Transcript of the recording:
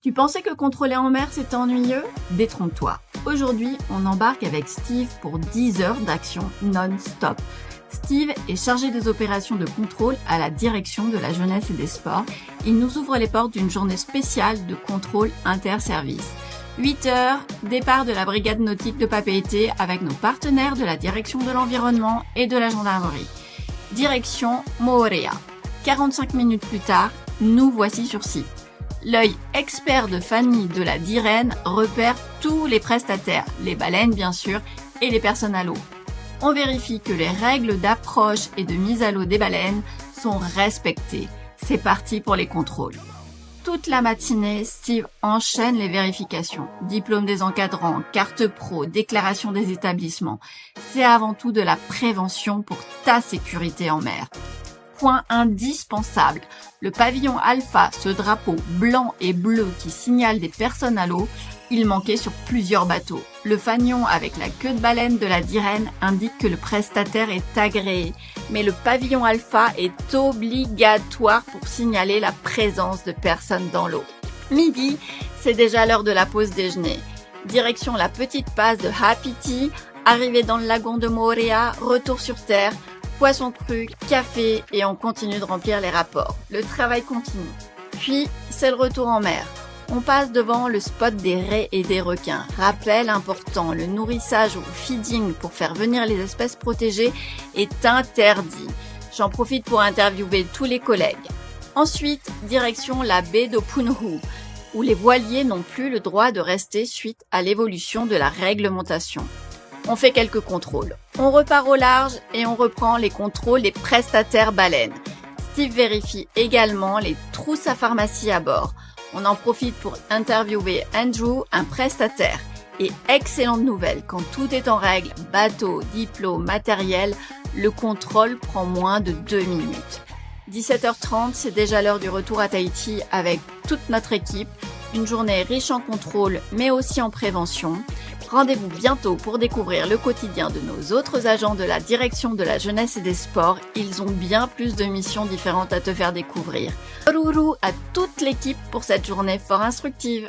Tu pensais que contrôler en mer c'était ennuyeux? Détrompe-toi. Aujourd'hui, on embarque avec Steve pour 10 heures d'action non-stop. Steve est chargé des opérations de contrôle à la direction de la jeunesse et des sports. Il nous ouvre les portes d'une journée spéciale de contrôle interservice. 8 heures, départ de la brigade nautique de Papeete avec nos partenaires de la direction de l'environnement et de la gendarmerie. Direction Moorea. 45 minutes plus tard, nous voici sur site. L'œil expert de Fanny de la Dirène repère tous les prestataires, les baleines bien sûr, et les personnes à l'eau. On vérifie que les règles d'approche et de mise à l'eau des baleines sont respectées. C'est parti pour les contrôles. Toute la matinée, Steve enchaîne les vérifications. Diplôme des encadrants, carte pro, déclaration des établissements. C'est avant tout de la prévention pour ta sécurité en mer. Point indispensable, le pavillon alpha, ce drapeau blanc et bleu qui signale des personnes à l'eau, il manquait sur plusieurs bateaux. Le fanion avec la queue de baleine de la Dirène indique que le prestataire est agréé, mais le pavillon alpha est obligatoire pour signaler la présence de personnes dans l'eau. Midi, c'est déjà l'heure de la pause déjeuner. Direction la petite passe de Hapiti, arrivée dans le lagon de Moorea, retour sur terre, poisson cru, café et on continue de remplir les rapports. Le travail continue. Puis, c'est le retour en mer. On passe devant le spot des raies et des requins. Rappel important, le nourrissage ou feeding pour faire venir les espèces protégées est interdit. J'en profite pour interviewer tous les collègues. Ensuite, direction la baie de Punhu, où les voiliers n'ont plus le droit de rester suite à l'évolution de la réglementation. On fait quelques contrôles. On repart au large et on reprend les contrôles des prestataires baleines. Steve vérifie également les trousses à pharmacie à bord. On en profite pour interviewer Andrew, un prestataire. Et excellente nouvelle, quand tout est en règle, bateau, diplôme, matériel, le contrôle prend moins de 2 minutes. 17h30, c'est déjà l'heure du retour à Tahiti avec toute notre équipe. Une journée riche en contrôle, mais aussi en prévention. Rendez-vous bientôt pour découvrir le quotidien de nos autres agents de la direction de la jeunesse et des sports. Ils ont bien plus de missions différentes à te faire découvrir. Rourou à toute l'équipe pour cette journée fort instructive.